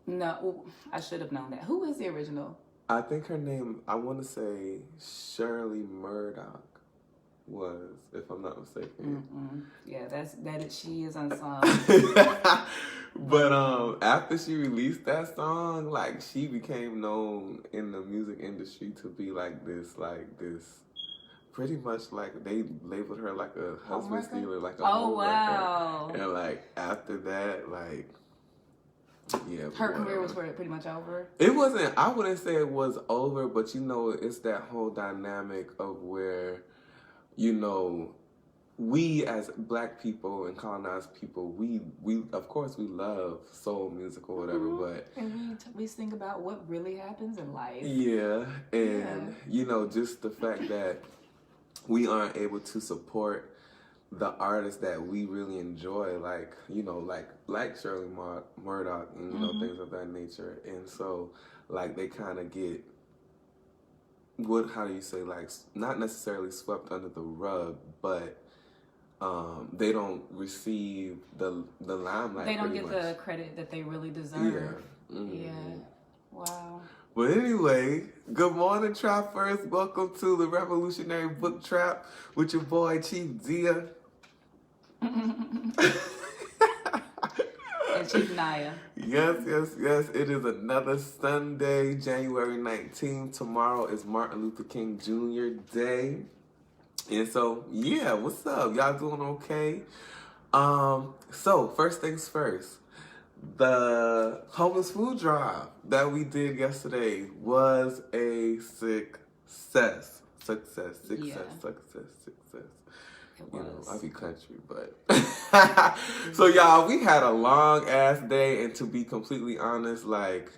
No, I should have known that. Who is the original? I think her name, I want to say Shirley Murdoch was, if I'm not mistaken. Yeah, she is unsung. But after she released that song, like she became known in the music industry to be like this, pretty much like they labeled her like a husband stealer, like a homewrecker. Wow. And like after that, like yeah, her career was pretty much over. It wasn't. I wouldn't say it was over, but you know, it's that whole dynamic of where, you know, we as Black people and colonized people, we of course we love soul music or whatever, but and we think about what really happens in life. Yeah, and you know, just the fact that we aren't able to support the artists that we really enjoy, like, you know, like Shirley Murdoch and, you know, things of that nature. And so, like, they kind of get, how do you say, like, not necessarily swept under the rug, but they don't receive the limelight. They don't get the credit that they really deserve. Yeah. Wow. But anyway, good morning, Trappers. Welcome to the Revolutionary Book Trap with your boy, Chiefs Dia. And Chiefs Nyah. Yes. It is another Sunday, January 19th. Tomorrow is Martin Luther King Jr. Day. And so, yeah, what's up? Y'all doing okay? So, first things first. The homeless food drive that we did yesterday was a success. Success. You know, I be country, but so y'all, we had a long ass day, and to be completely honest, like,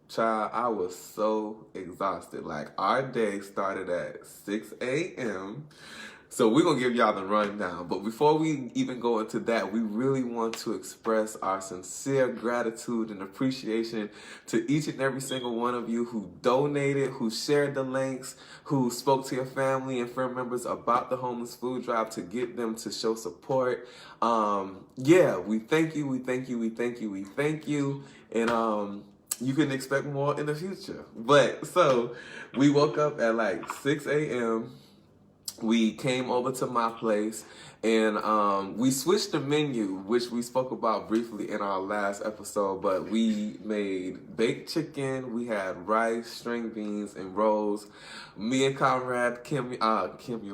child, I was so exhausted. Like, our day started at 6 a.m. So we're going to give y'all the rundown. But before we even go into that, we really want to express our sincere gratitude and appreciation to each and every single one of you who donated, who shared the links, who spoke to your family and friend members about the homeless food drive to get them to show support. We thank you. And you can expect more in the future. But so we woke up at like 6 a.m. We came over to my place, and we switched the menu, which we spoke about briefly in our last episode, but we made baked chicken, we had rice, string beans, and rolls. Me and comrade Kimya,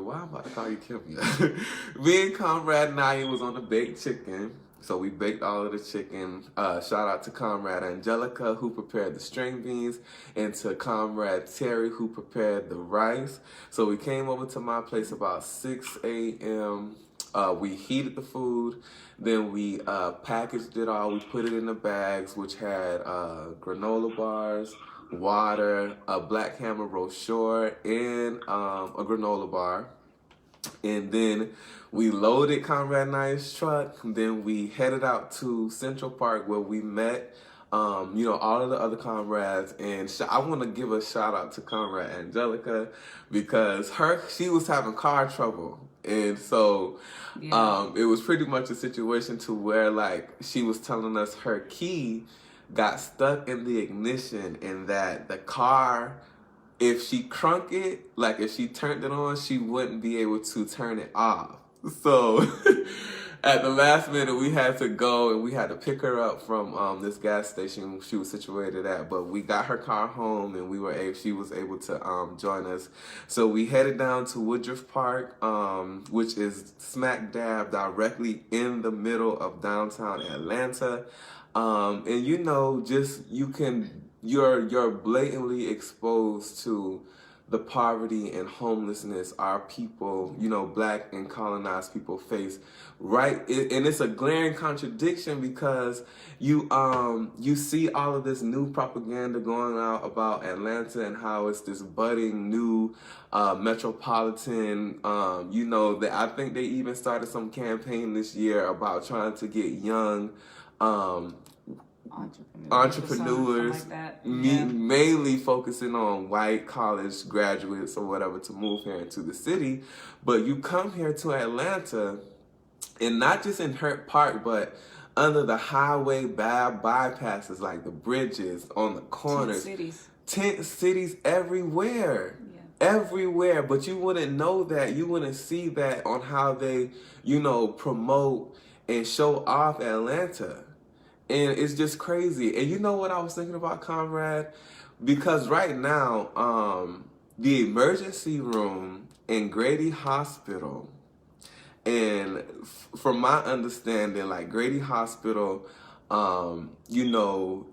why am I about to call you Kimya? Me and comrade Nyah was on the baked chicken. So we baked all of the chicken. Shout out to Comrade Angelica, who prepared the string beans, and to Comrade Terry, who prepared the rice. So we came over to my place about 6 a.m. We heated the food. Then we packaged it all. We put it in the bags, which had granola bars, water, a Black Hammer Rocheur, and a granola bar. And then we loaded Comrade Nyah's truck. Then we headed out to Central Park where we met, all of the other comrades. And I want to give a shout out to Comrade Angelica because she was having car trouble. And so it was pretty much a situation to where, like, she was telling us her key got stuck in the ignition and that the car, if she crunk it, like if she turned it on, she wouldn't be able to turn it off. So at the last minute, we had to go and we had to pick her up from this gas station she was situated at. But we got her car home and she was able to join us. So we headed down to Woodruff Park, which is smack dab directly in the middle of downtown Atlanta. And you're blatantly exposed to the poverty and homelessness our people, Black and colonized people face, right? And it's a glaring contradiction because you see all of this new propaganda going out about Atlanta and how it's this budding new metropolitan, that I think they even started some campaign this year about trying to get young entrepreneurs, like that. mainly focusing on white college graduates or whatever, to move here into the city. But you come here to Atlanta, and not just in Hurt Park, but under the highway bypasses, like the bridges on the corners. Tent cities everywhere. Yeah. Everywhere. But you wouldn't know that. You wouldn't see that on how they, promote and show off Atlanta. And it's just crazy. And you know what I was thinking about, Comrade? Because right now, the emergency room in Grady Hospital, and from my understanding, like Grady Hospital,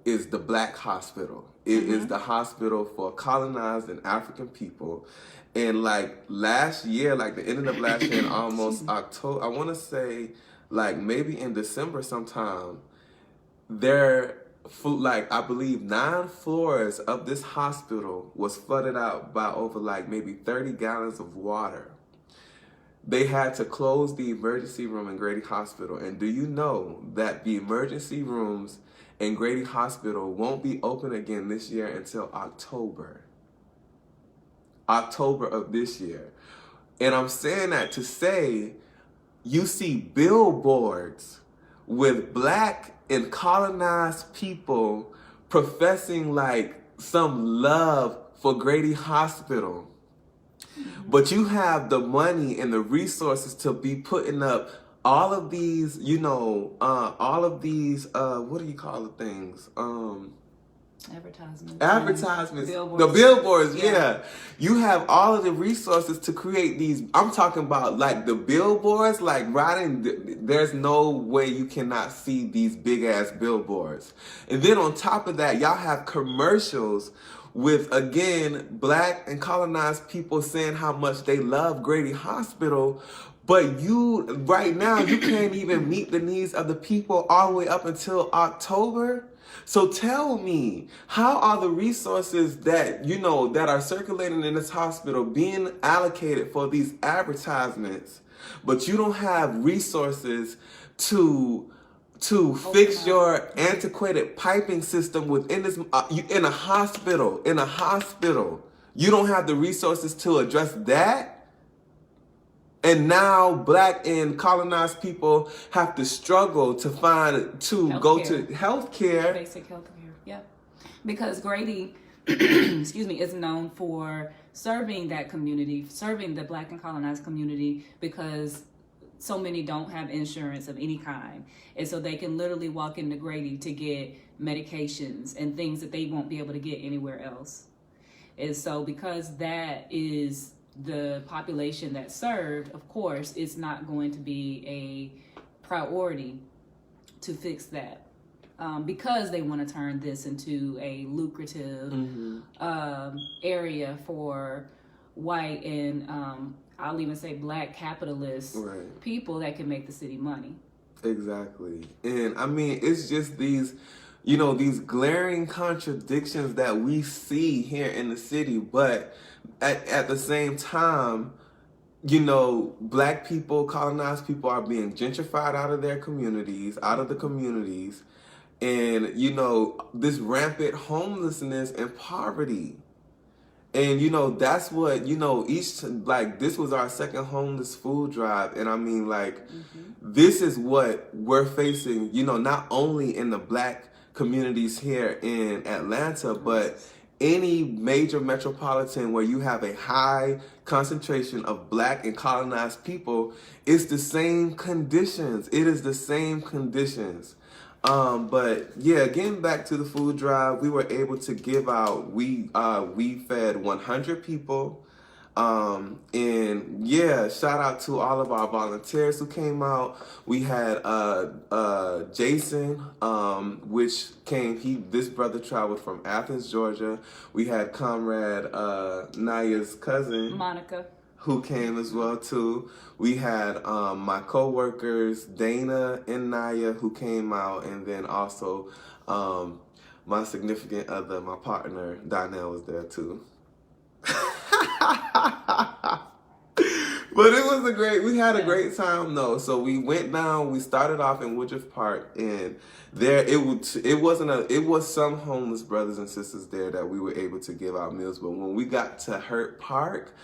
is the Black hospital. It is the hospital for colonized and African people. And like last year, like the end of last year, in almost October, I want to say like maybe in December sometime, I believe 9 floors of this hospital was flooded out by over like maybe 30 gallons of water. They had to close the emergency room in Grady Hospital. And do you know that the emergency rooms in Grady Hospital won't be open again this year until October? October of this year. And I'm saying that to say, you see billboards with Black and colonized people professing like some love for Grady Hospital. But you have the money and the resources to be putting up all of these, what do you call the things? Advertisements. Billboards. The billboards, yeah. You have all of the resources to create these. I'm talking about like the billboards, like there's no way you cannot see these big ass billboards. And then on top of that, y'all have commercials with, again, Black and colonized people saying how much they love Grady Hospital. But right now, you can't even meet the needs of the people all the way up until October. So tell me, how are the resources that, that are circulating in this hospital being allocated for these advertisements, but you don't have resources to fix your antiquated piping system within this, in a hospital, you don't have the resources to address that? And now Black and colonized people have to struggle to go to healthcare. Basic healthcare, yeah. Because Grady, is known for serving that community, serving the Black and colonized community, because so many don't have insurance of any kind. And so they can literally walk into Grady to get medications and things that they won't be able to get anywhere else. And so because that is the population that's served, of course, it's not going to be a priority to fix that, because they want to turn this into a lucrative area for white and I'll even say Black capitalist people that can make the city money. Exactly. And I mean, it's just these glaring contradictions that we see here in the city, but at the same time, Black people, colonized people are being gentrified out of their communities, out of the communities, and, this rampant homelessness and poverty. And, that's what, this was our second homeless food drive. And I mean, this is what we're facing, not only in the Black communities here in Atlanta, but any major metropolitan where you have a high concentration of Black and colonized people. It's the same conditions. It is the same conditions. But yeah, getting back to the food drive, we were able to give out, we fed 100 people. And yeah, shout out to all of our volunteers who came out. We had Jason, this brother traveled from Athens, Georgia. We had Comrade Naya's cousin, Monica, who came as well too. We had my co-workers Dana and Naya, who came out, and then also my significant other, my partner Donnell, was there too. But we had a great time though. So we went down, we started off in Woodruff Park, and there it was some homeless brothers and sisters there that we were able to give out meals. But when we got to Hurt Park,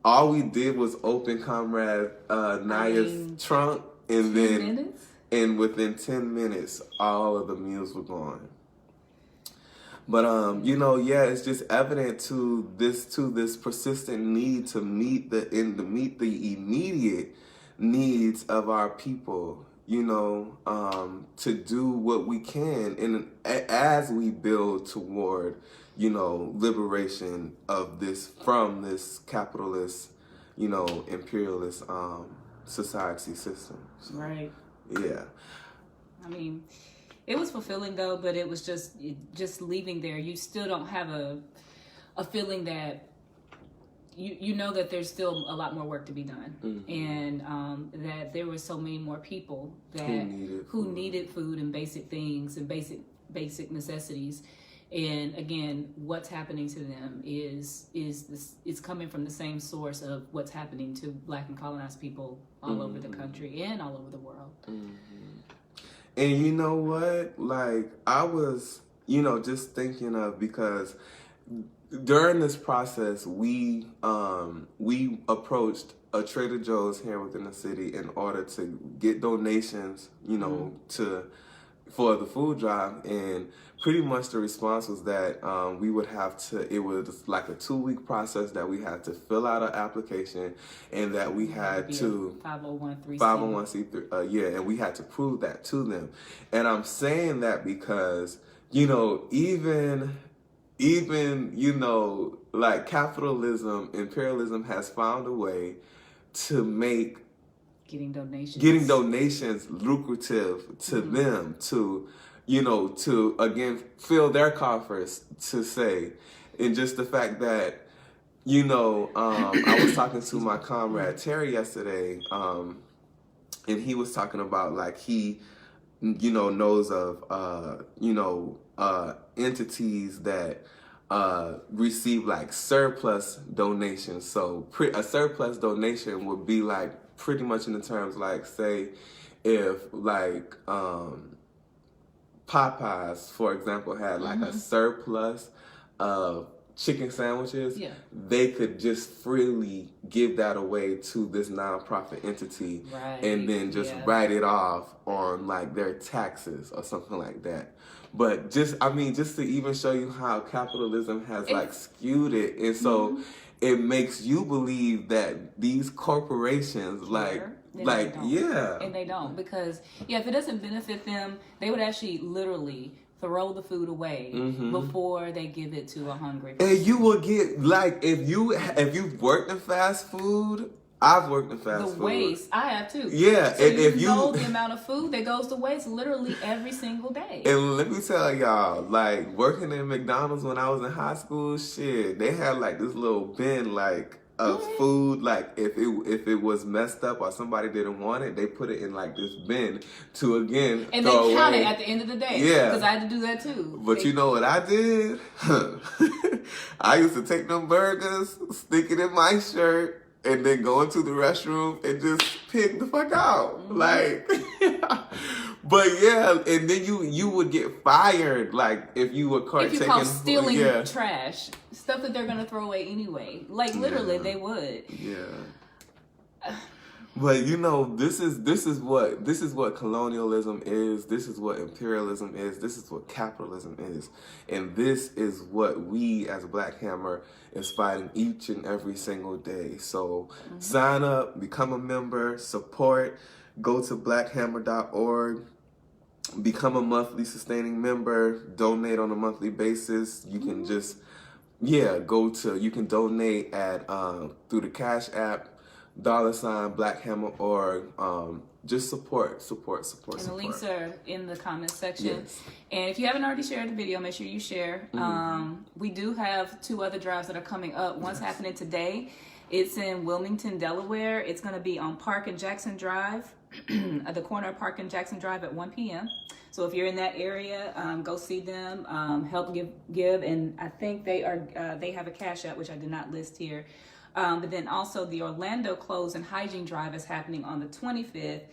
all we did was open Comrade Naya's trunk, and then and within 10 minutes, all of the meals were gone. But it's just evident to this persistent need to meet the immediate needs of our people. To do what we can, and as we build toward, liberation of from this capitalist, imperialist society system. So, right. Yeah. I mean, it was fulfilling though, but it was just leaving there. You still don't have a feeling that you know that there's still a lot more work to be done, and that there were so many more people that who needed food and basic things and basic necessities. And again, what's happening to them is coming from the same source of what's happening to Black and colonized people all over the country and all over the world. And you know what? Like, I was, just thinking of, because during this process, we approached a Trader Joe's here within the city in order to get donations, for the food drive, and pretty much the response was that we would have to. It was like a 2-week process that we had to fill out an application, and that we had to 501c3, and we had to prove that to them. And I'm saying that because even like capitalism, imperialism has found a way to make getting donations lucrative to them, to again fill their coffers, to say. And just the fact that I was talking to my comrade Terry yesterday, and he was talking about, like, he knows of entities that receive like surplus donations. So a surplus donation would be like pretty much in the terms, like, say if like Popeyes, for example, had like a surplus of chicken sandwiches, they could just freely give that away to this nonprofit entity, and then just write it off on like their taxes or something like that. But just to even show you how capitalism has like skewed it, and so it makes you believe that these corporations and they don't, because if it doesn't benefit them, they would actually literally throw the food away before they give it to a hungry person. And you will get, like, if you've worked in fast food, I've worked in fast food. The waste, I have too. Yeah, so and if you know the amount of food that goes to waste literally every single day. And let me tell y'all, like, working in McDonald's when I was in high school, shit, they had like this little bin, like, of food. Like, if it was messed up or somebody didn't want it, they put it in like this bin to again and throw they count away. It at the end of the day. Yeah, because I had to do that too. But you know what I did? I used to take them burgers, stick it in my shirt, and then go into the restroom and just pig the fuck out. Like, but and then you would get fired, like, if you were caught taking stealing trash, stuff that they're gonna throw away anyway. Like, literally, they would. Yeah. But this is what colonialism is. This is what imperialism is. This is what capitalism is, and this is what we as Black Hammer is fighting each and every single day. So sign up, become a member, support. Go to blackhammer.org. Become a monthly sustaining member. Donate on a monthly basis. You can just you can donate at through the Cash App, $Black Hammer, or just support. And the links are in the comments section. Yes. And if you haven't already shared the video, make sure you share. We do have 2 other drives that are coming up. One's happening today. It's in Wilmington, Delaware. It's going to be on Park and Jackson Drive, at the corner of Park and Jackson Drive at 1 p.m. So if you're in that area, go see them, help give. And I think they have a Cash App, which I did not list here. But then also the Orlando Clothes and Hygiene Drive is happening on the 25th,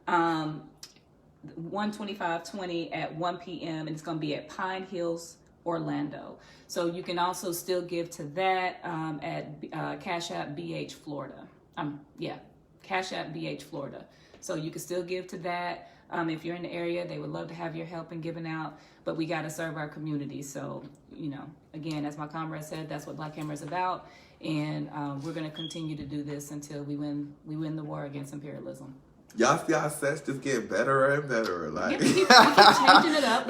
12520 at 1 p.m. and it's going to be at Pine Hills, Orlando. So you can also still give to that at Cash App BH Florida. Cash App BH Florida. So you can still give to that. If you're in the area, they would love to have your help in giving out, but we got to serve our community. So, again, as my comrade said, that's what Black Hammer is about. And we're going to continue to do this until we win the war against imperialism. Y'all see our sets just get better and better. Like, we keep changing it up.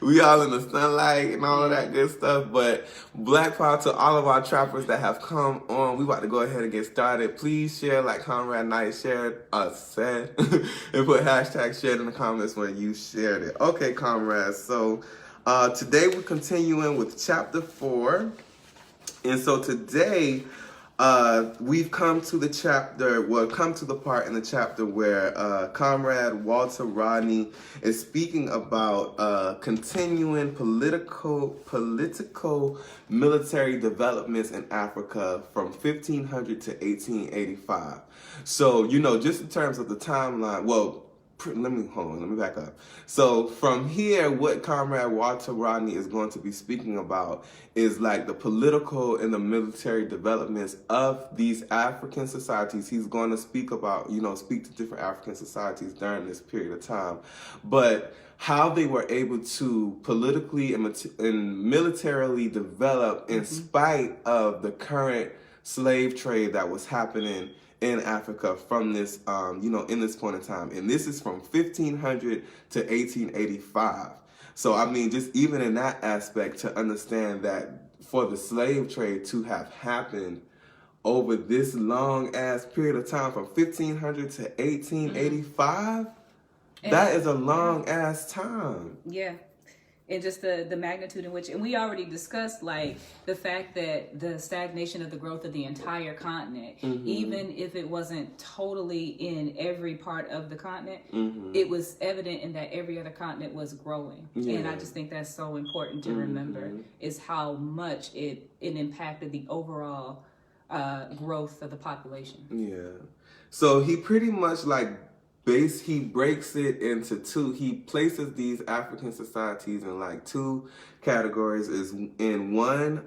We all in the sunlight and all of that good stuff. But Black Power to all of our trappers that have come on. We about to go ahead and get started. Please share like Comrade Knight shared, said, and put hashtag shared in the comments when you shared it. Okay, comrades. So today we're continuing with chapter 4. And so today, we've come to the part in the chapter where Comrade Walter Rodney is speaking about continuing politico-military developments in Africa from 1500 to 1885. So, just in terms of the timeline, let me back up. So from here, what Comrade Walter Rodney is going to be speaking about is like the political and the military developments of these African societies. He's going to speak about, speak to different African societies during this period of time, but how they were able to politically and militarily develop in spite of the current slave trade that was happening in Africa from this, in this point in time. And this is from 1500 to 1885. So, just even in that aspect, to understand that for the slave trade to have happened over this long ass period of time from 1500 to 1885, that is a long ass time. Yeah. And just the magnitude in which, and we already discussed like the fact that the stagnation of the growth of the entire continent, even if it wasn't totally in every part of the continent, it was evident in that every other continent was growing. Yeah. And I just think that's so important to remember, is how much it impacted the overall growth of the population. Yeah. So he pretty much he breaks it into two. He places these African societies in like two categories. Is in one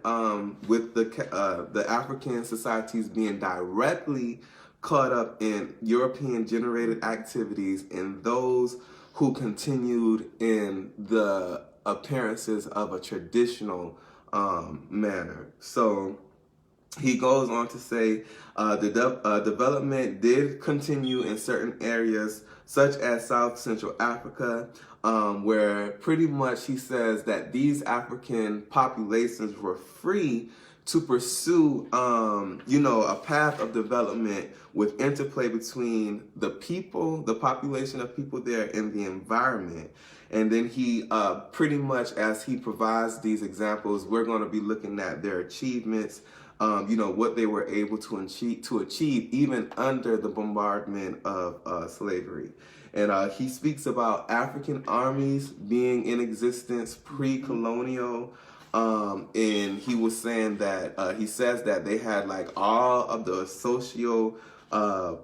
with the African societies being directly caught up in European generated activities, and those who continued in the appearances of a traditional manner. So he goes on to say the development did continue in certain areas, such as South Central Africa, where pretty much he says that these African populations were free to pursue, a path of development with interplay between the people, the population of people there, and the environment. And then he pretty much, as he provides these examples, we're going to be looking at their achievements, what they were able to achieve even under the bombardment of slavery. And he speaks about African armies being in existence pre-colonial. And he was saying that, he says that they had like all of the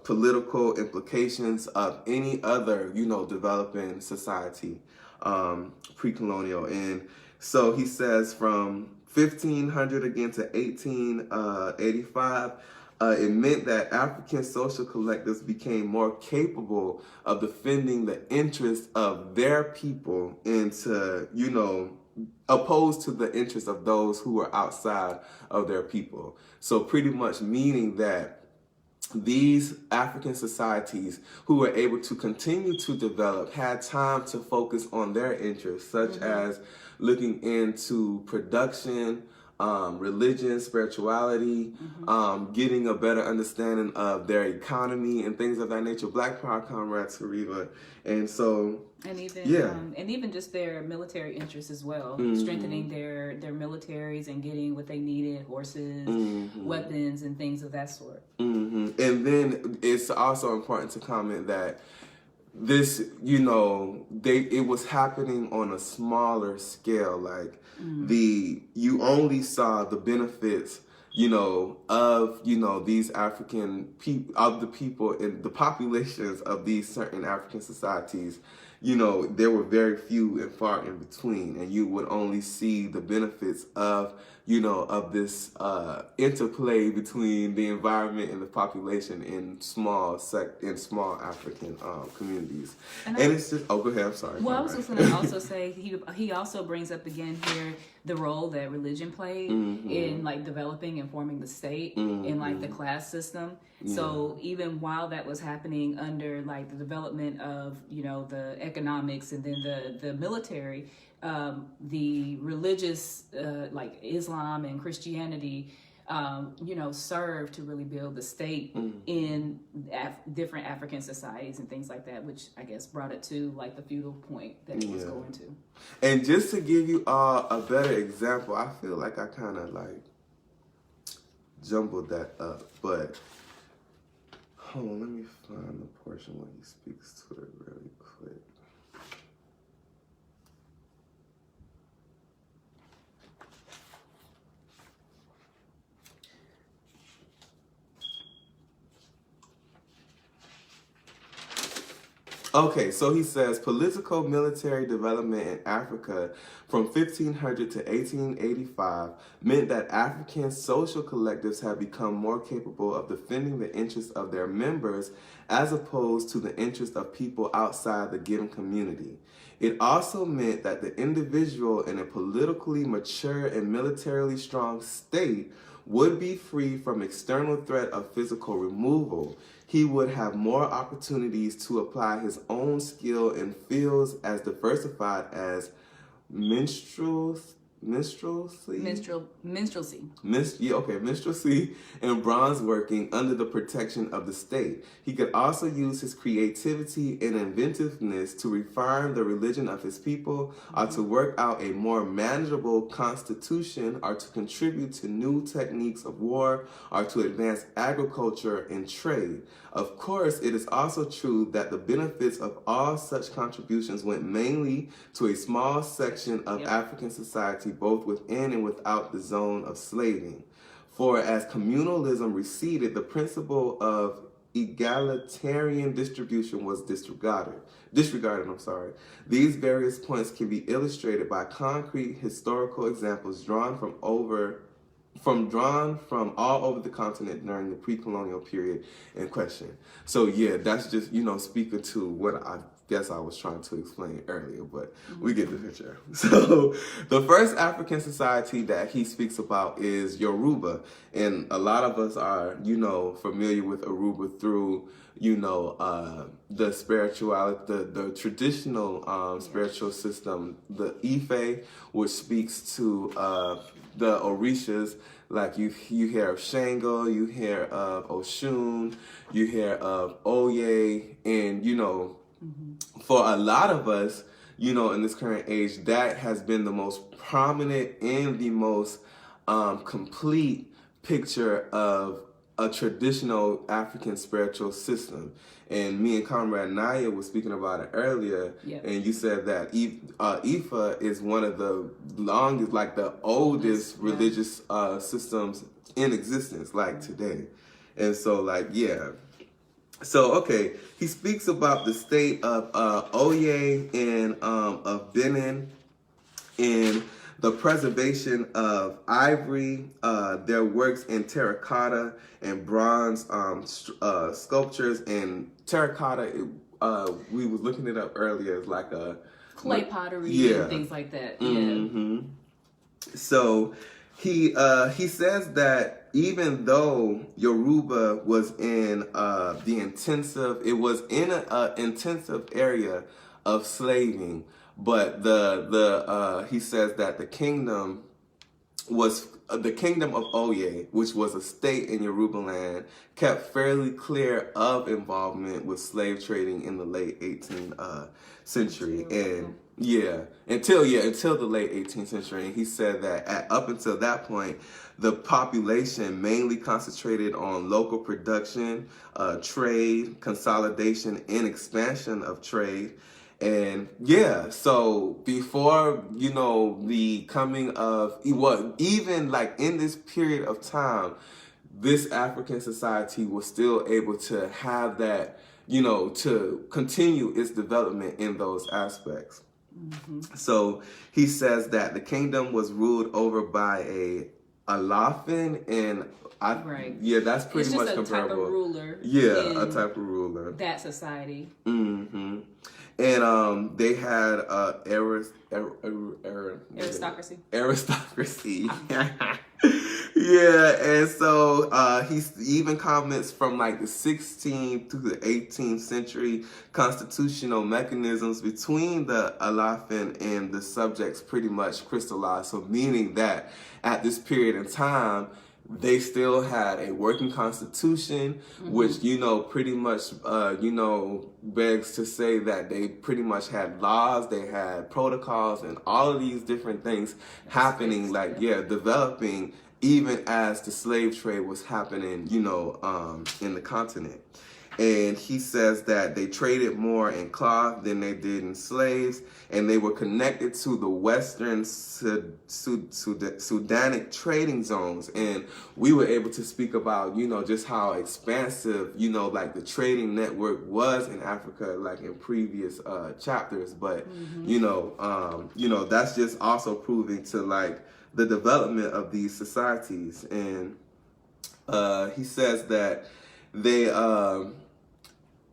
political implications of any other, developing society, pre-colonial. And so he says from 1500 again to 1885, it meant that African social collectives became more capable of defending the interests of their people and to, opposed to the interests of those who were outside of their people. So pretty much meaning that these African societies who were able to continue to develop had time to focus on their interests, such as looking into production, religion, spirituality, getting a better understanding of their economy and things of that nature. Black Power, Comrade Sariva. And so, and even just their military interests as well, strengthening their militaries and getting what they needed, horses, weapons, and things of that sort. And then it's also important to comment that this, it was happening on a smaller scale. Like you only saw the benefits, of, these African people, of the people and the populations of these certain African societies. There were very few and far in between, and you would only see the benefits of of this interplay between the environment and the population in small African communities. And it's just, oh, go ahead, I'm sorry. Well, I was just going to also say, he also brings up again here the role that religion played in like developing and forming the state in like the class system. So even while that was happening under like the development of, the economics and then the military, the religious, like Islam and Christianity, served to really build the state in different African societies and things like that, which I guess brought it to like the feudal point that it was going to. And just to give you all a better example, I feel like I kind of like jumbled that up, but hold on, let me find the portion where he speaks to it really quick. Okay, so he says politico-military development in Africa from 1500 to 1885 meant that African social collectives have become more capable of defending the interests of their members as opposed to the interests of people outside the given community. It also meant that the individual in a politically mature and militarily strong state would be free from external threat of physical removal. He would have more opportunities to apply his own skill in fields as diversified as minstrelsy, and bronze working under the protection of the state. He could also use his creativity and inventiveness to refine the religion of his people, or to work out a more manageable constitution, or to contribute to new techniques of war, or to advance agriculture and trade. Of course, it is also true that the benefits of all such contributions went mainly to a small section of African society, both within and without the zone of slaving. For as communalism receded, the principle of egalitarian distribution was disregarded. These various points can be illustrated by concrete historical examples drawn from all over the continent during the pre-colonial period in question. So yeah, that's just, speaking to what I guess I was trying to explain earlier, but we get the picture. So the first African society that he speaks about is Yoruba. And a lot of us are, familiar with Yoruba through, the spirituality, the traditional spiritual system, the Ife, which speaks to the Orishas. Like you hear of Shango, you hear of Oshun, you hear of Oye, and for a lot of us, in this current age, that has been the most prominent and the most complete picture of a traditional African spiritual system. And me and Comrade Nyah was speaking about it earlier, and you said that Ifa is one of the longest, like the oldest religious systems in existence, like today. And so, So, okay, he speaks about the state of Oye and of Benin and the preservation of ivory, their works in terracotta and bronze sculptures. And terracotta, we was looking it up earlier, is like a clay pottery and things like that. So he says that even though Yoruba was in it was in an intensive area of slaving, but he says that the kingdom was the kingdom of Oye, which was a state in Yoruba land, kept fairly clear of involvement with slave trading in the late 18th century. And until the late 18th century. And he said that up until that point, the population mainly concentrated on local production, trade, consolidation, and expansion of trade. And so before, the coming of, even like in this period of time, this African society was still able to have that, to continue its development in those aspects. So he says that the kingdom was ruled over by a Alafin and Right. yeah, that's pretty It's just much a comparable. type of ruler. Yeah, a type of ruler. That society. Mm-hmm. And they had Aristocracy. Aristocracy. Yeah, and so he even comments from like the 16th to the 18th century constitutional mechanisms between the Alafin and the subjects pretty much crystallized. So meaning that at this period in time, they still had a working constitution, which, pretty much, begs to say that they pretty much had laws, they had protocols, and all of these different things happening, developing even as the slave trade was happening, in the continent. And he says that they traded more in cloth than they did in slaves, and they were connected to the Western Sudanic trading zones. And we were able to speak about, just how expansive, like the trading network was in Africa, like in previous chapters. But, that's just also proving to like the development of these societies. And he says that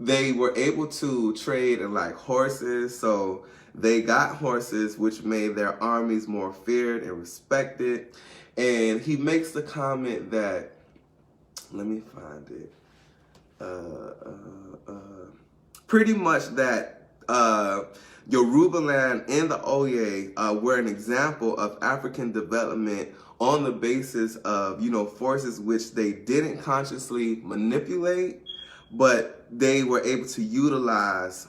they were able to trade in like horses, so they got horses, which made their armies more feared and respected. And he makes the comment that, let me find it, pretty much that Yorubaland and the Oye were an example of African development on the basis of, forces which they didn't consciously manipulate, but they were able to utilize,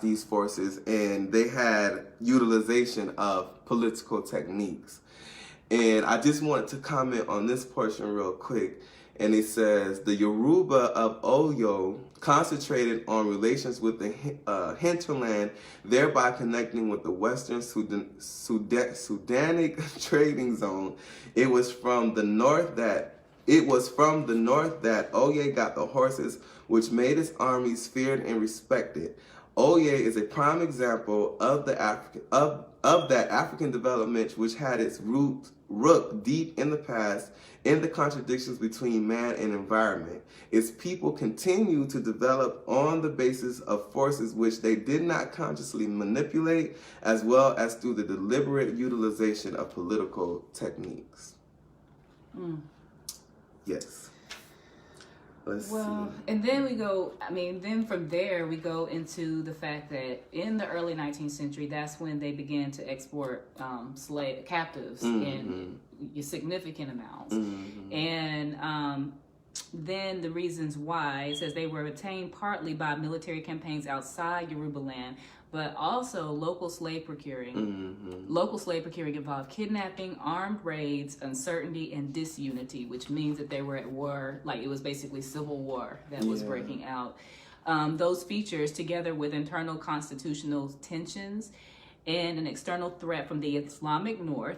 these forces, and they had utilization of political techniques. And I just wanted to comment on this portion real quick. And it says, the Yoruba of Oyo concentrated on relations with the hinterland, thereby connecting with the Western Sudanic trading zone. It was from the north that Oye got the horses, which made his armies feared and respected. Oye is a prime example of that African development, which had its root deep in the past, in the contradictions between man and environment. Its people continue to develop on the basis of forces which they did not consciously manipulate, as well as through the deliberate utilization of political techniques. Yes. Let's see. And then then from there we go into the fact that in the early 19th century, that's when they began to export slave captives in significant amounts. And then the reasons why, it says they were obtained partly by military campaigns outside Yorubaland, but also local slave procuring. Local slave procuring involved kidnapping, armed raids, uncertainty, and disunity, which means that they were at war. Like, it was basically civil war that was breaking out. Those features, together with internal constitutional tensions and an external threat from the Islamic North,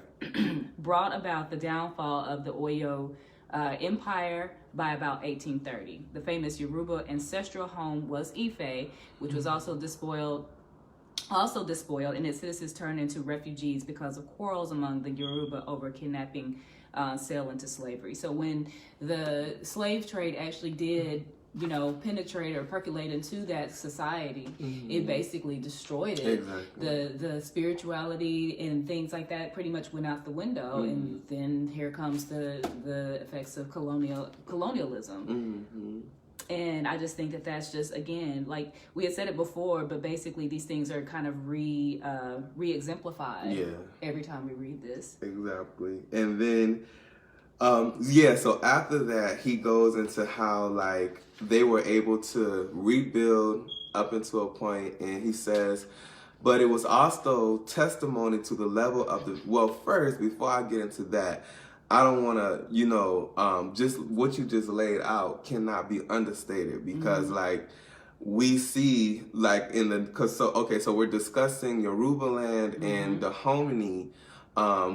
brought about the downfall of the Oyo Empire by about 1830. The famous Yoruba ancestral home was Ife, which was also despoiled, and its citizens turned into refugees because of quarrels among the Yoruba over kidnapping, sale into slavery. So when the slave trade actually did, penetrate or percolate into that society, it basically destroyed it. Exactly. The spirituality and things like that pretty much went out the window, and then here comes the effects of colonialism. And I just think that that's just, again, like we had said it before, but basically these things are kind of re-exemplified every time we read this. Exactly. And then, so after that, he goes into how, like, they were able to rebuild up until a point, and he says, but it was also testimony to the level of first, before I get into that, I don't want to, just what you just laid out cannot be understated, because like we see like so we're discussing Yorubaland and the Dahomey,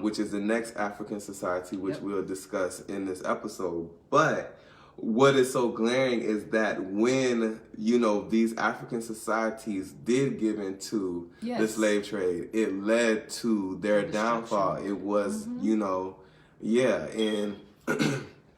which is the next African society, which we'll discuss in this episode. But what is so glaring is that when, you know, these African societies did give into the slave trade, it led to their downfall. It was, you know, yeah, and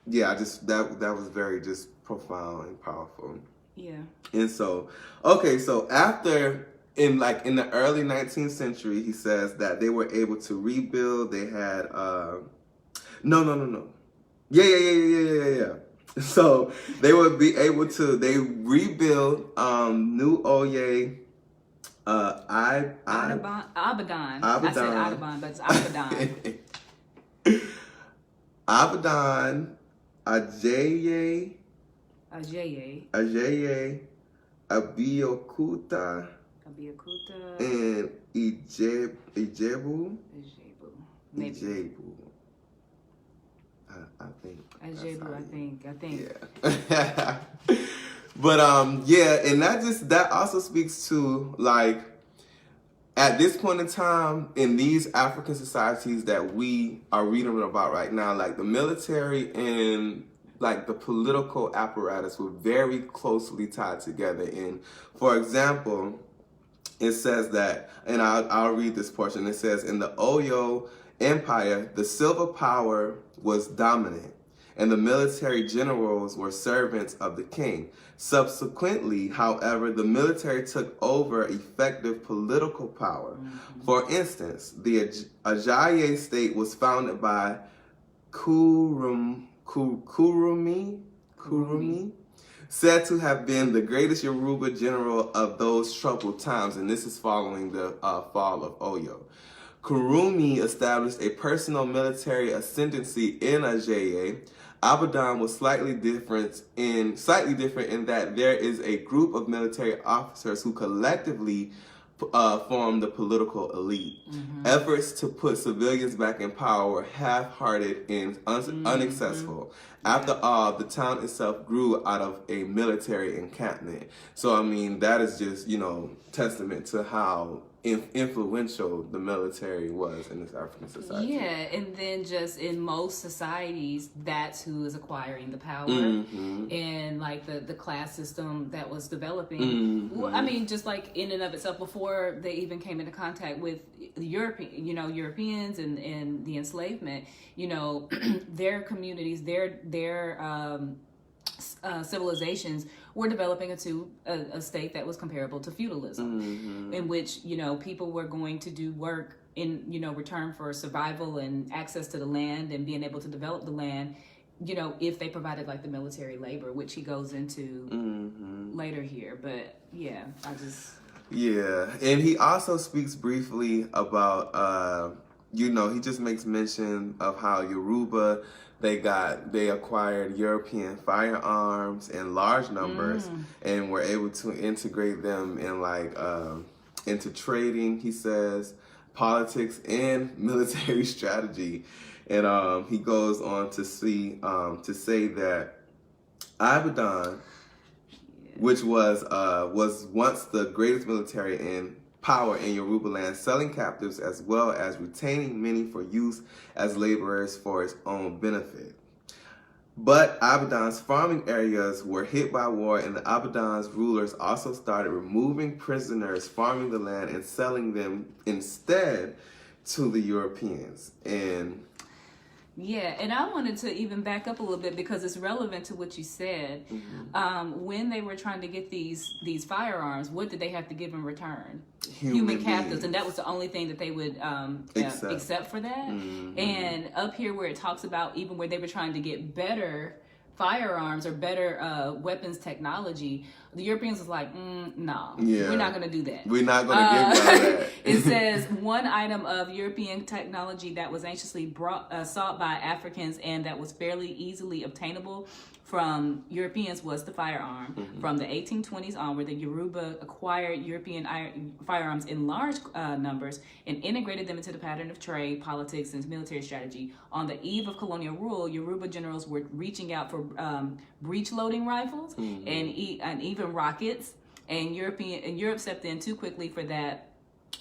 yeah, I just that was very just profound and powerful. Yeah. And so, okay, so after in the early 19th century, he says that they were able to rebuild. They had no. Yeah. So they would be able to rebuild New Oye Audubon. I said Audubon, but it's Audubon. Abadan, Ajeye, Abeokuta, and Ijebu. I think. Yeah. But yeah, and that also speaks to, like, at this point in time in these African societies that we are reading about right now, like the military and like the political apparatus were very closely tied together. And for example, it says that, and I'll read this portion. It says, in the Oyo Empire, the silver power was dominant, and the military generals were servants of the king. Subsequently, however, the military took over effective political power. For instance, the Ajayi state was founded by Kurumi, said to have been the greatest Yoruba general of those troubled times, and this is following the fall of Oyo. Kurumi established a personal military ascendancy in Ajayi. Abadan was slightly different in that there is a group of military officers who collectively form the political elite. Efforts to put civilians back in power were half-hearted and unsuccessful. After all, the town itself grew out of a military encampment. So, I mean, that is just, you know, testament to how influential the military was in this African society. Yeah, and then just in most societies, that's who is acquiring the power, and like the class system that was developing. I mean, just like in and of itself, before they even came into contact with the Europeans and the enslavement, you know, their communities, their civilizations were developing into a state that was comparable to feudalism, in which, you know, people were going to do work in, you know, return for survival and access to the land and being able to develop the land, you know, if they provided like the military labor, which he goes into later here. But yeah, Yeah, and he also speaks briefly about, you know, he just makes mention of how Yoruba, they acquired European firearms in large numbers and were able to integrate them in into trading, he says, politics and military strategy. And he goes on to say that Ibadan, which was once the greatest military in power in Yoruba land, selling captives as well as retaining many for use as laborers for its own benefit. But Abadan's farming areas were hit by war, and the Abadan's rulers also started removing prisoners farming the land and selling them instead to the Europeans. And yeah, and I wanted to even back up a little bit because it's relevant to what you said. When they were trying to get these firearms, what did they have to give in return? Human captives, and that was the only thing that they would accept for that. And up here where it talks about even where they were trying to get better firearms or better weapons technology, the Europeans was like, no, we're not going to do that. We're not going to give y'all that. It says one item of European technology that was anxiously sought by Africans and that was fairly easily obtainable from Europeans was the firearm. From the 1820s onward, the Yoruba acquired European firearms in large numbers and integrated them into the pattern of trade, politics, and military strategy. On the eve of colonial rule, Yoruba generals were reaching out for breech-loading rifles and even rockets, and Europe stepped in too quickly for that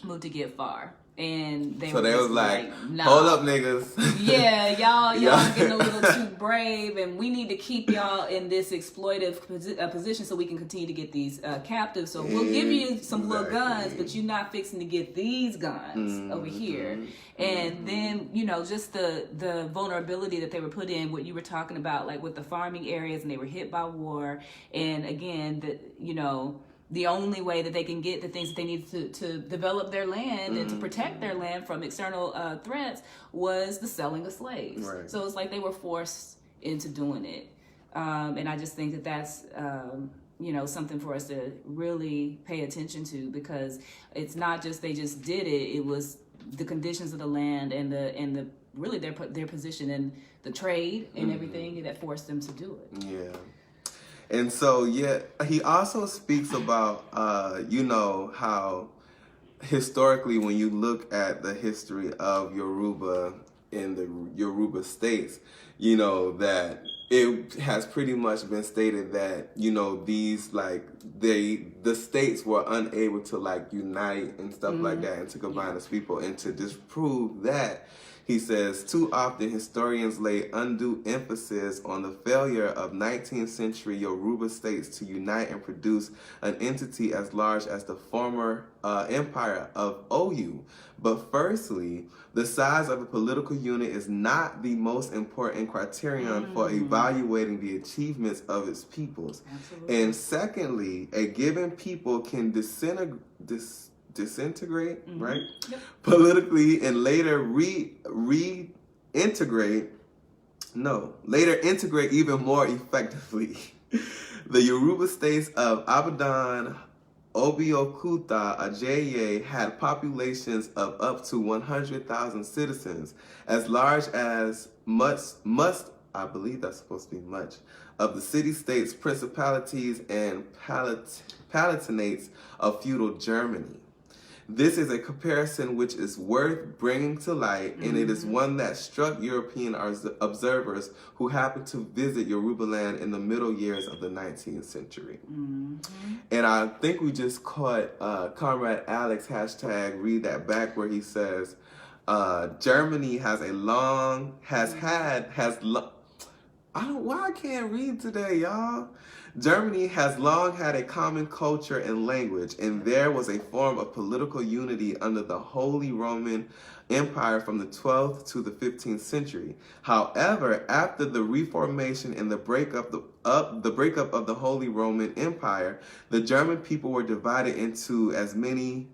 move to get far. And they so were they just was like, nah. hold up, niggas. Yeah, y'all getting a little too brave, and we need to keep y'all in this exploitive position so we can continue to get these captives. So we'll give you some little guns, but you're not fixing to get these guns over here. And then, you know, just the vulnerability that they were put in, what you were talking about, like with the farming areas, and they were hit by war. And again, the only way that they can get the things that they need to develop their land and to protect their land from external threats was the selling of slaves. Right. So it's like they were forced into doing it. And I just think that that's, something for us to really pay attention to, because it's not just they just did it. It was the conditions of the land and the really their position in the trade and everything that forced them to do it. Yeah. And so, he also speaks about, how historically, when you look at the history of Yoruba in the Yoruba states, that it has pretty much been stated that, these, the states were unable to, unite and stuff like that and to combine as people. And to disprove that, he says, too often historians lay undue emphasis on the failure of 19th century Yoruba states to unite and produce an entity as large as the former empire of OU. But firstly, the size of a political unit is not the most important criterion for evaluating the achievements of its peoples. Absolutely. And secondly, a given people can disintegrate, right? Yep. Politically, and later integrate even more effectively. The Yoruba states of Abadan, Obiokuta, Ajeye had populations of up to 100,000 citizens, as large as I believe that's supposed to be much, of the city-states, principalities, and palatinates of feudal Germany. This is a comparison which is worth bringing to light, and it is one that struck European observers who happened to visit Yoruba land in the middle years of the 19th century. And I think we just caught Comrade Alex #read that back, where he says, Germany why I can't read today, y'all? Germany has long had a common culture and language, and there was a form of political unity under the Holy Roman Empire from the 12th to the 15th century. However, after the Reformation and the breakup of the Holy Roman Empire, the German people were divided into as many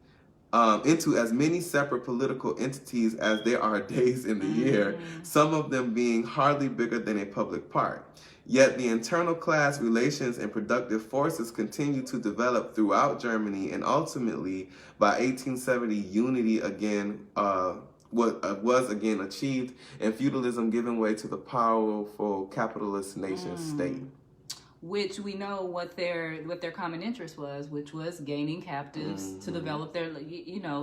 separate political entities as there are days in the year, some of them being hardly bigger than a public park. Yet the internal class relations and productive forces continued to develop throughout Germany, and ultimately, by 1870, unity again was again achieved, and feudalism giving way to the powerful capitalist nation state. Which we know what their common interest was, which was gaining captives to develop their,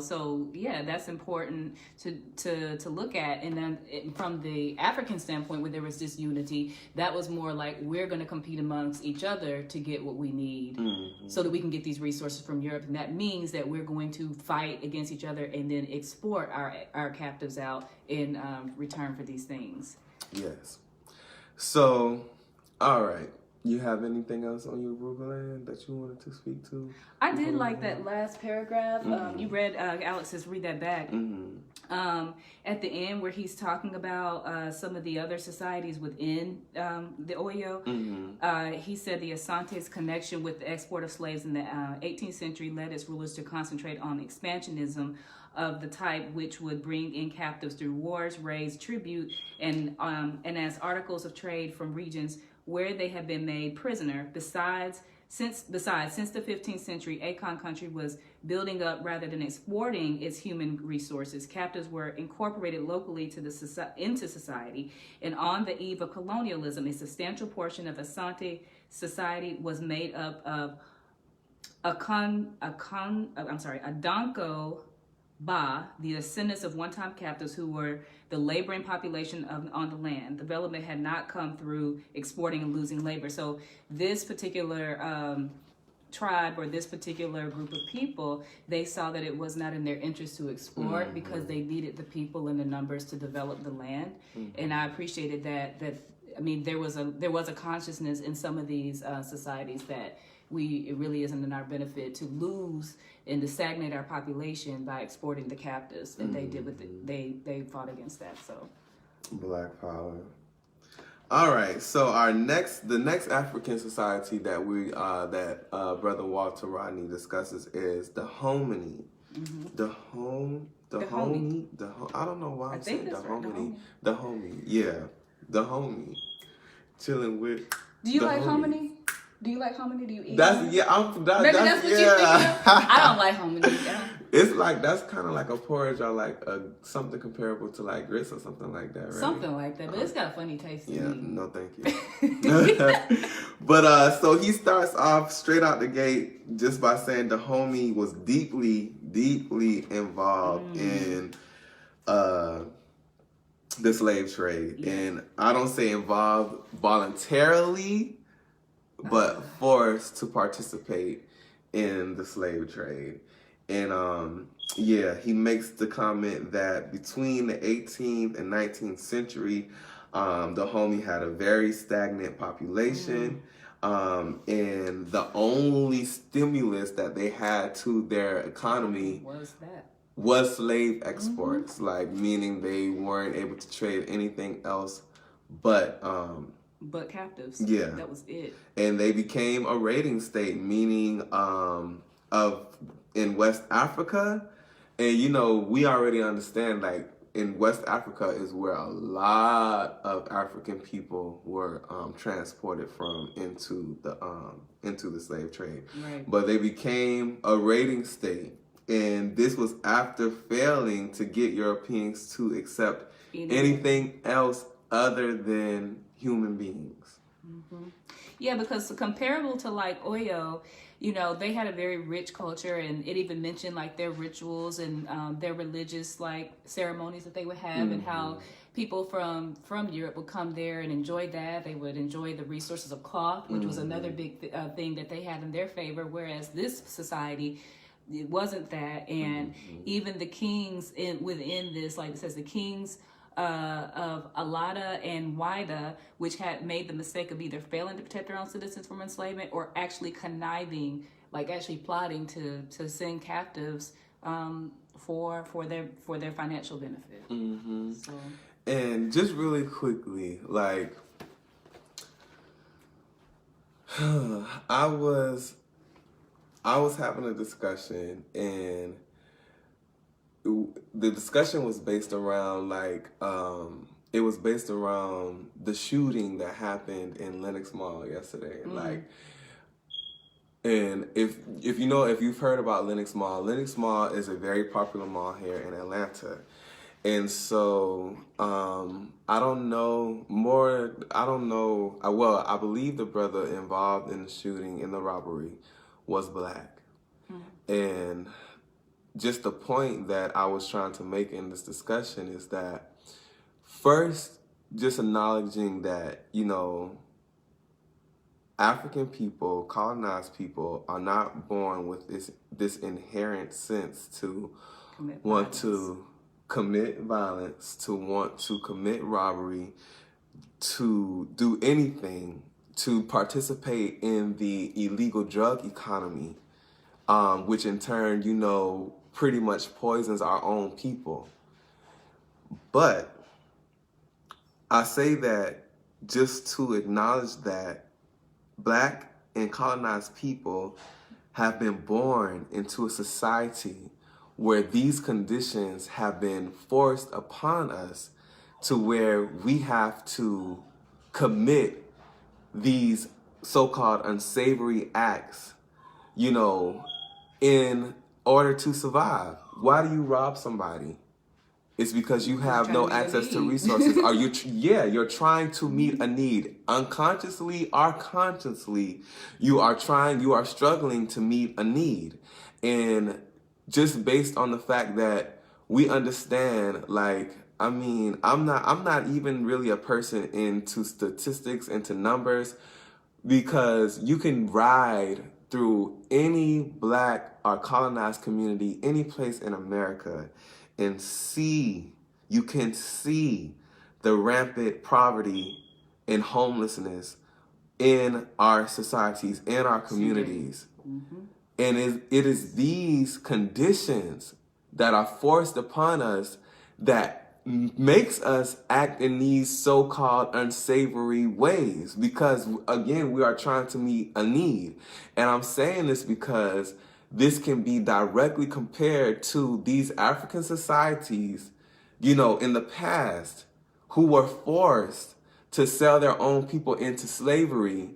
so yeah, that's important to look at. And then from the African standpoint, where there was this unity, that was more like, we're going to compete amongst each other to get what we need so that we can get these resources from Europe. And that means that we're going to fight against each other and then export our captives out in return for these things. Yes. So, all right. You have anything else on your Yoruba land that you wanted to speak to? I did like that last paragraph. You read, Alex says, read that back. At the end, where he's talking about some of the other societies within the Oyo, he said the Asante's connection with the export of slaves in the 18th century led its rulers to concentrate on expansionism of the type which would bring in captives through wars, raise tribute, and as articles of trade from regions where they had been made prisoner. Since the 15th century, Akan country was building up rather than exporting its human resources. Captives were incorporated locally into society, and on the eve of colonialism, a substantial portion of Asante society was made up of Adanko Ba, the descendants of one-time captives who were the laboring population on the land. Development had not come through exporting and losing labor. So this particular tribe or this particular group of people, they saw that it was not in their interest to export because they needed the people and the numbers to develop the land. And I appreciated that I mean, there was a consciousness in some of these societies that it really isn't in our benefit to lose and to stagnate our population by exporting the captives, and they did with it. They fought against that. So Black power. All right, so the next African society that Brother Walter Rodney discusses is the hominy. I don't know why I'm saying the hominy. The homie, yeah, the homie. Chilling with. Do you like hominy? Do you like hominy? Do you eat? That's hominy? yeah. Maybe that's what you think of? I don't like hominy. It's like that's kind of like a porridge or like something comparable to like grits or something like that, right? Something like that, but it's got a funny taste. Yeah, to me. no, thank you. But so he starts off straight out the gate just by saying the homie was deeply, deeply involved in the slave trade, and I don't say involved voluntarily, but forced to participate in the slave trade. And he makes the comment that between the 18th and 19th century, the homie had a very stagnant population, and the only stimulus that they had to their economy was slave exports, like meaning they weren't able to trade anything else but captives. Yeah, that was it. And they became a raiding state, meaning in West Africa, and we already understand like in West Africa is where a lot of African people were transported from into the slave trade. Right. But they became a raiding state, and this was after failing to get Europeans to accept anything else other than human beings. Yeah, because comparable to like Oyo, they had a very rich culture, and it even mentioned like their rituals and their religious like ceremonies that they would have, and how people from Europe would come there and enjoy that. They would enjoy the resources of cloth, which was another big thing that they had in their favor, whereas this society, it wasn't that. And even the kings within this, like it says, the kings of Alada and Wida, which had made the mistake of either failing to protect their own citizens from enslavement or actually conniving, like actually plotting to send captives for their financial benefit. So. And just really quickly, like I was having a discussion, and the discussion was based around it was based around the shooting that happened in Lenox Mall yesterday. And if you've heard about Lenox Mall is a very popular mall here in Atlanta. And so I believe the brother involved in the shooting, in the robbery, was black. And just the point that I was trying to make in this discussion is that first, just acknowledging that, African people, colonized people, are not born with this inherent sense to want to commit violence, to want to commit robbery, to do anything, to participate in the illegal drug economy, which in turn, pretty much poisons our own people. But I say that just to acknowledge that black and colonized people have been born into a society where these conditions have been forced upon us, to where we have to commit these so-called unsavory acts, in order to survive. Why do you rob somebody? It's because you have no access to resources. You're trying to meet a need. Unconsciously or consciously, you are struggling to meet a need. And just based on the fact that we understand, I'm not even really a person into statistics, into numbers, because you can ride through any Black or colonized community, any place in America, and you can see the rampant poverty and homelessness in our societies, in our communities. Mm-hmm. And it is these conditions that are forced upon us that makes us act in these so-called unsavory ways, because again, we are trying to meet a need. And I'm saying this because this can be directly compared to these African societies, in the past, who were forced to sell their own people into slavery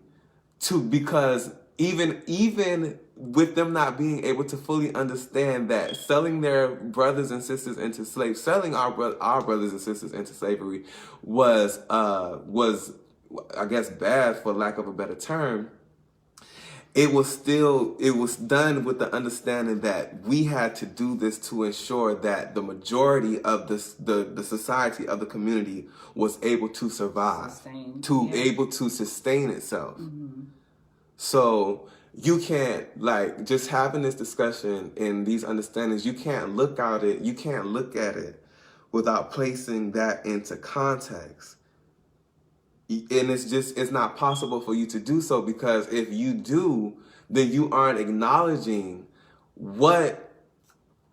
because even with them not being able to fully understand that selling their brothers and sisters into slavery, selling our brothers and sisters into slavery was I guess bad, for lack of a better term. It was done with the understanding that we had to do this to ensure that the majority of the society of the community was able to survive, able to sustain itself. Mm-hmm. So you can't, just having this discussion and these understandings, you can't look at it without placing that into context. And it's not possible for you to do so, because if you do, then you aren't acknowledging what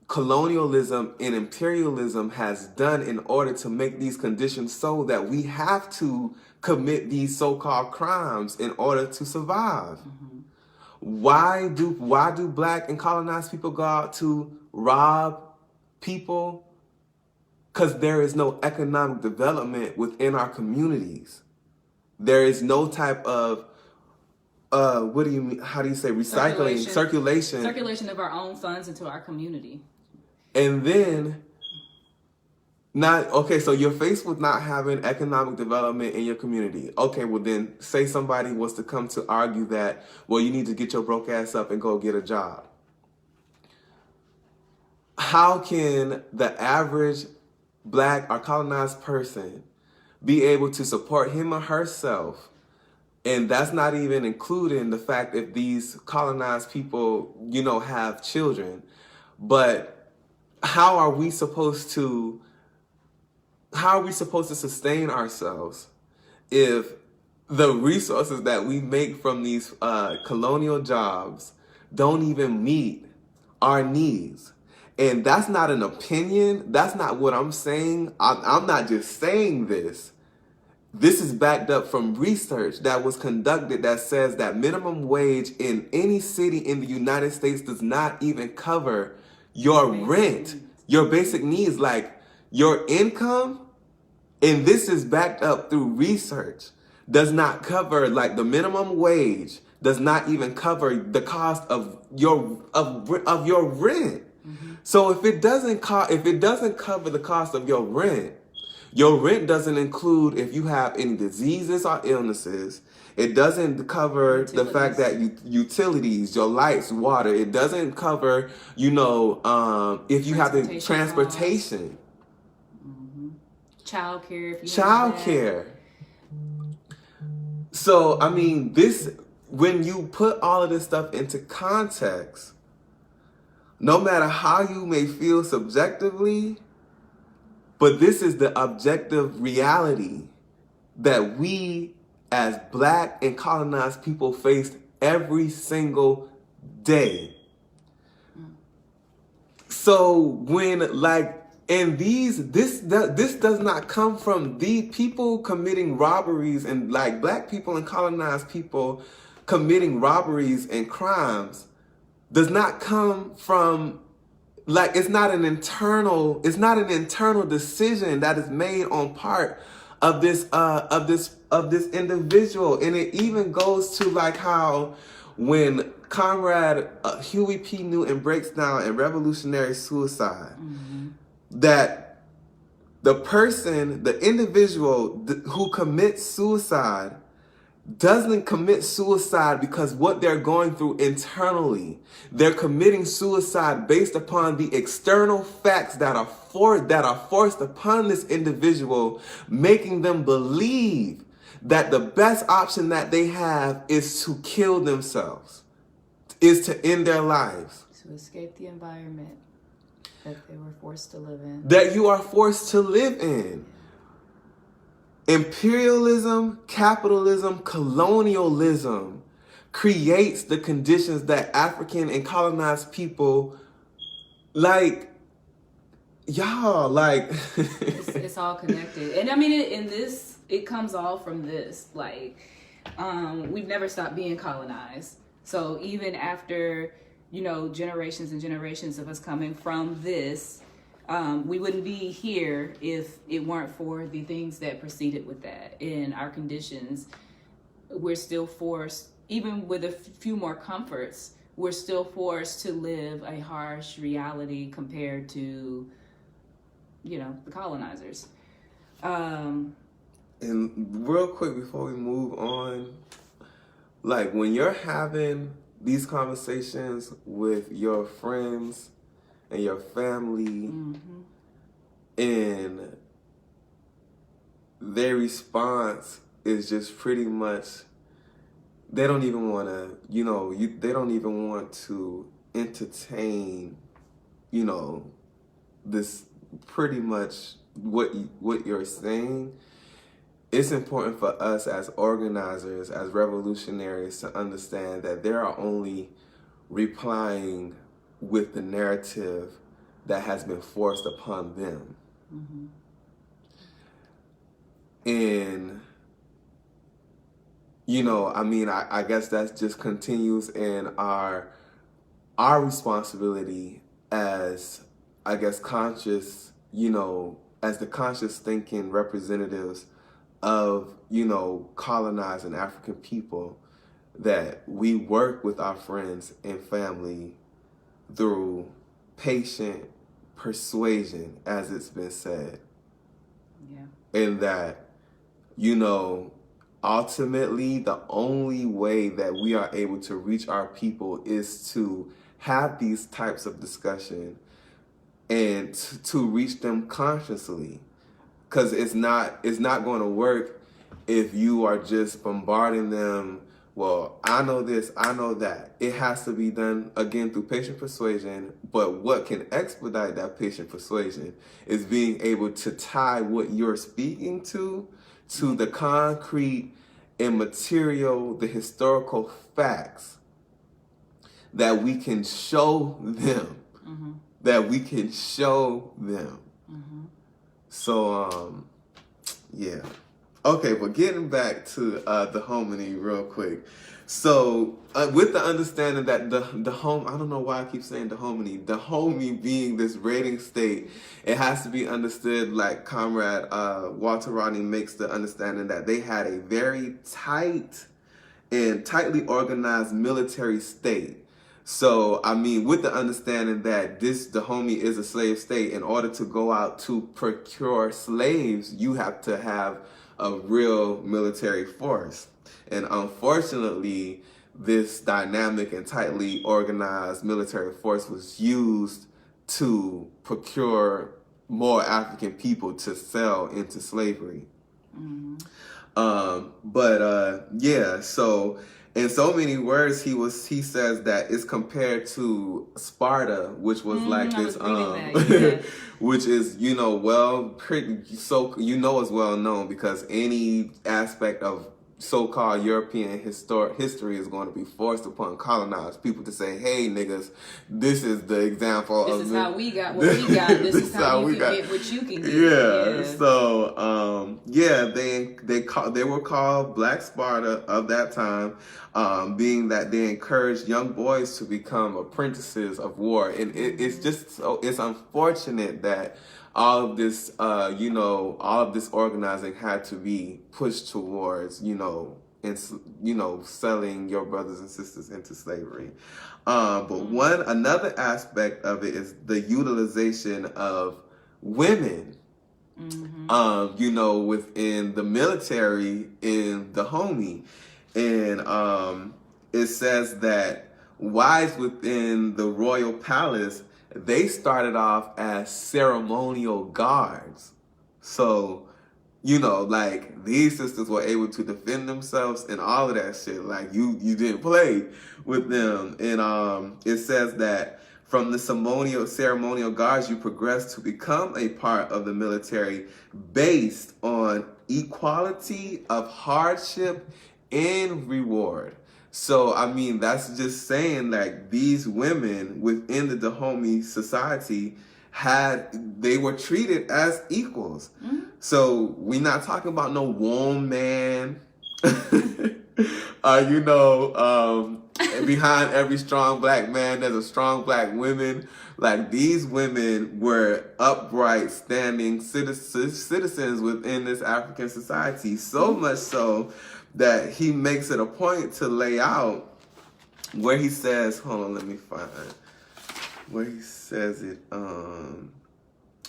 colonialism and imperialism has done in order to make these conditions so that we have to commit these so-called crimes in order to survive. Mm-hmm. Why do Black and colonized people go out to rob people? Because there is no economic development within our communities. There is no type of what do you mean? How do you say recycling, circulation of our own funds into our community. And then so you're faced with not having economic development in your community. Okay, well then say somebody was to come to argue that, well, you need to get your broke ass up and go get a job. How can the average Black or colonized person be able to support him or herself? And that's not even including the fact that these colonized people, have children. But how are we supposed to sustain ourselves if the resources that we make from these colonial jobs don't even meet our needs? And that's not an opinion. That's not what I'm saying. I'm not just saying this. This is backed up from research that was conducted that says that minimum wage in any city in the United States does not even cover your rent, your basic needs, like your income. And this is backed up through research. Does not cover, the minimum wage does not even cover the cost of your rent. Mm-hmm. So if it doesn't cover the cost of your rent doesn't include if you have any diseases or illnesses. It doesn't cover the fact that utilities, your lights, water. It doesn't cover, if you have the transportation. Mm-hmm. Childcare. Childcare. So, when you put all of this stuff into context, no matter how you may feel subjectively, but this is the objective reality that we as Black and colonized people face every single day. So when this does not come from the people committing robberies and Black people and colonized people committing robberies and crimes does not come from it's not an internal decision that is made on part of this individual. And it even goes to how when Comrade Huey P. Newton breaks down in Revolutionary Suicide, mm-hmm. that the individual who commits suicide doesn't commit suicide because what they're going through internally. They're committing suicide based upon the external facts that are forced upon this individual, making them believe that the best option that they have is to kill themselves. is to end their lives. To escape the environment that they were forced to live in. That you are forced to live in. Imperialism, capitalism, colonialism creates the conditions that African and colonized people, like, y'all, like... it's all connected. And I mean, it comes all from this. Like, we've never stopped being colonized. So even after, generations and generations of us coming from this, we wouldn't be here if it weren't for the things that preceded with that. In our conditions, we're still forced, even with a few more comforts, we're still forced to live a harsh reality compared to, the colonizers. And real quick before we move on, like when you're having these conversations with your friends and your family, and their response is just pretty much, they don't even want to, they don't even want to entertain, this pretty much what you're saying. It's important for us as organizers, as revolutionaries, to understand that they are only replying with the narrative that has been forced upon them. And, I guess that just continues in our responsibility as, conscious, as the conscious thinking representatives of, colonizing African people, that we work with our friends and family through patient persuasion, as it's been said. Yeah. And that, ultimately the only way that we are able to reach our people is to have these types of discussion and to reach them consciously. Because it's not going to work if you are just bombarding them. Well, I know this, I know that. It has to be done, again, through patient persuasion. But what can expedite that patient persuasion is being able to tie what you're speaking to the concrete and material, the historical facts that we can show them. That we can show them. So, yeah. Okay, but getting back to the hominy real quick. So, with the understanding that the home, I don't know why I keep saying the homie being this rating state, it has to be understood, like Comrade Walter Rodney makes the understanding that they had a very tight and tightly organized military state. So, with the understanding that the homie is a slave state, in order to go out to procure slaves, you have to have a real military force. And unfortunately, this dynamic and tightly organized military force was used to procure more African people to sell into slavery. So in so many words, he says that it's compared to Sparta, which was like this, which is, as well known, because any aspect of so-called European history is going to be forced upon colonized people to say, hey, niggas, this is the example. This is how we got what we got. This is how you can get what you can get. Yeah. So, they were called Black Sparta of that time, being that they encouraged young boys to become apprentices of war. And it's unfortunate that all of this, all of this organizing had to be pushed towards, selling your brothers and sisters into slavery. But another aspect of it is the utilization of women, within the military in the homie. And it says that wives within the royal palace, they started off as ceremonial guards. So, you know, like these sisters were able to defend themselves and all of that shit. Like you didn't play with them. And it says that from the ceremonial guards, you progress to become a part of the military based on equality of hardship and reward. So, I mean, that's just saying like these women within the Dahomey society they were treated as equals. Mm-hmm. So we're not talking about no warm man. You know, behind every strong black man, there's a strong black woman. Like these women were upright, standing citizens within this African society. So much so that he makes it a point to lay out where he says, hold on, let me find where he says it.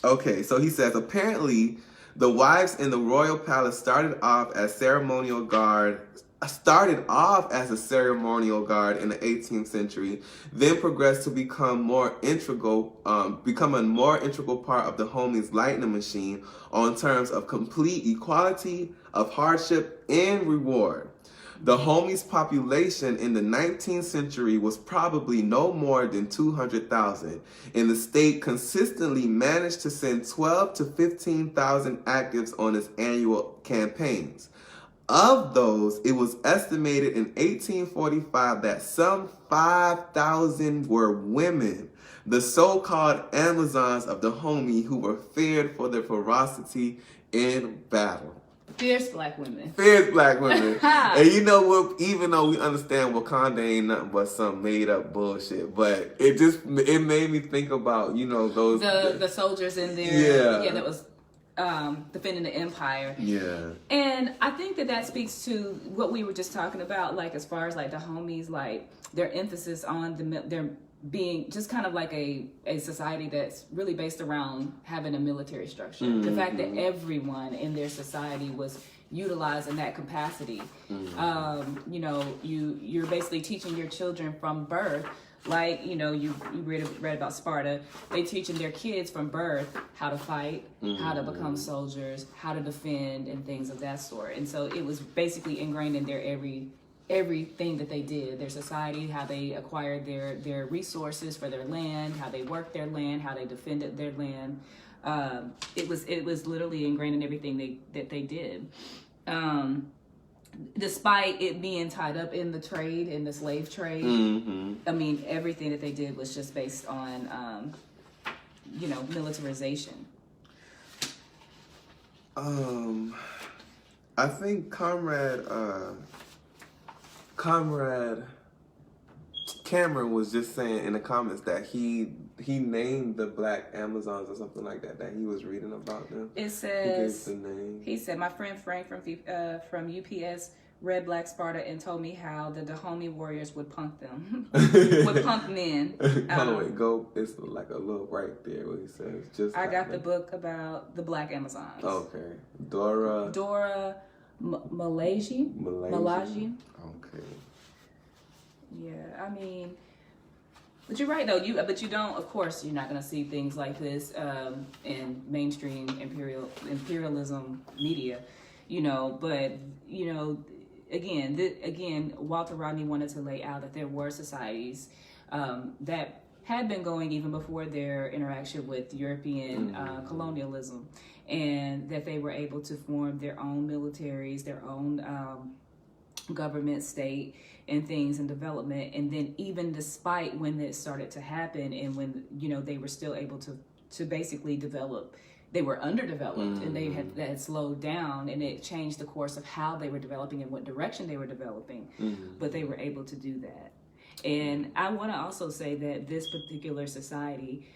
Okay, so he says, apparently the wives in the royal palace started off as a ceremonial guard in the 18th century, then progressed to become a more integral part of the Dahomey's lightning machine on terms of complete equality of hardship and reward. The Dahomey's population in the 19th century was probably no more than 200,000, and the state consistently managed to send 12 to 15,000 actives on its annual campaigns. Of those, it was estimated in 1845 that some 5,000 were women, the so-called Amazons of Dahomey, who were feared for their ferocity in battle. Fierce black women. Fierce black women. And you know what? Even though we understand Wakanda ain't nothing but some made up bullshit, but it made me think about, you know, those the soldiers in there. Yeah, that was defending the empire. Yeah. And I think that speaks to what we were just talking about, like as far as like the homies, like their emphasis on their being just kind of like a society that's really based around having a military structure. Mm-hmm. The fact that everyone in their society was utilized in that capacity. Mm-hmm. You know, you're basically teaching your children from birth. Like, you know, you read about Sparta. They teaching their kids from birth how to fight, mm-hmm. how to become soldiers, how to defend, and things of that sort. And so it was basically ingrained in their everything that they did, their society, how they acquired their resources for their land, how they worked their land, how they defended their land. It was literally ingrained in everything that they did. Despite it being tied up in the trade, in the slave trade, mm-hmm. I mean, everything that they did was just based on, you know, militarization. I think Comrade Cameron was just saying in the comments that he named the Black Amazons or something like that he was reading about them. It says, he gave the name. He said, my friend Frank from UPS read Black Sparta and told me how the Dahomey warriors would punk them. Would punk men. It's like a little right there what he says. Just I got the book about the Black Amazons. Okay. Dora Malaji. Okay. Yeah, I mean, but you're right though. But you don't. Of course, you're not going to see things like this in mainstream imperialism media, you know. But you know, again, Walter Rodney wanted to lay out that there were societies that had been going even before their interaction with European colonialism, and that they were able to form their own militaries, their own government, state, and things in development. And then even despite when it started to happen and when, you know, they were still able to basically develop, they were underdeveloped, and they had slowed down, and it changed the course of how they were developing and what direction they were developing, but they were able to do that. And I want to also say that this particular society,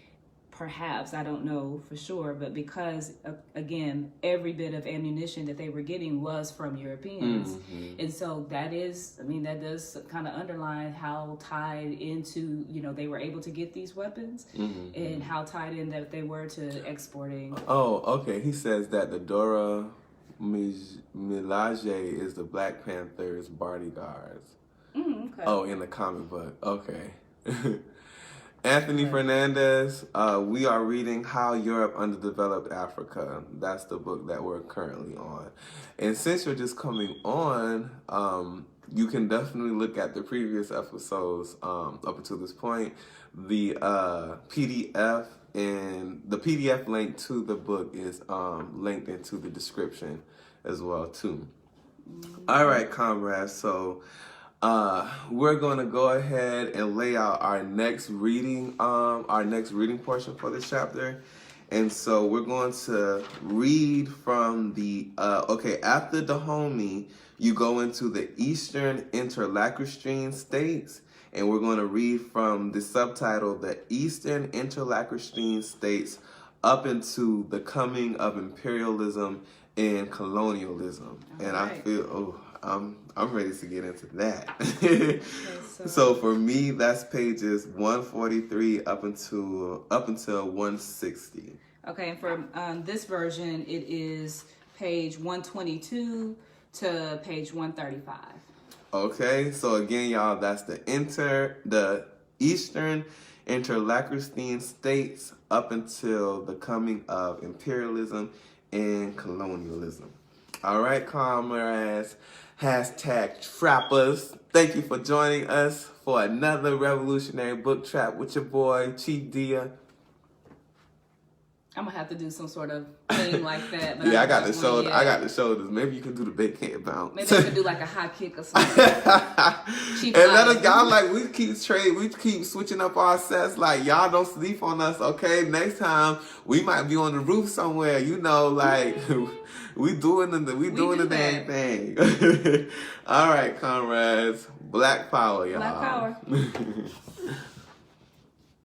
perhaps, I don't know for sure, but because, again, every bit of ammunition that they were getting was from Europeans. And so that does kind of underline how tied into, you know, they were able to get these weapons and how tied in that they were to exporting. Oh, okay. He says that the Dora Milaje is the Black Panther's bodyguards. Okay. Oh, in the comic book. Okay. Anthony Fernandez, we are reading How Europe Underdeveloped Africa. That's the book that we're currently on. And since you're just coming on, you can definitely look at the previous episodes up until this point. The PDF and the PDF link to the book is linked into the description as well too. All right, comrades. So we're going to go ahead and lay out our next reading portion for this chapter. And so we're going to read from the, after Dahomey, you go into the Eastern Interlacustrine States. And we're going to read from the subtitle, The Eastern Interlacustrine States up into the Coming of Imperialism and Colonialism. All and right. I feel, I'm ready to get into that. Okay, so for me, that's pages 143 up until 160. Okay, and for this version, it is page 122 to page 135. Okay, so again, y'all, that's the Eastern Interlacustrine States up until the coming of imperialism and colonialism. All right, comrades. #Trappers. Thank you for joining us for another revolutionary book trap with your boy, Chief Dia. I'm gonna have to do some sort of thing like that. But yeah, I got the shoulders. I got the shoulders. Maybe you can do the big hand bounce. Maybe I can do like a high kick or something. And let us, y'all, like we keep switching up our sets. Like y'all don't sleep on us, okay? Next time we might be on the roof somewhere. You know, like we doing the dang thing. All right, comrades. Black power, y'all. Black power.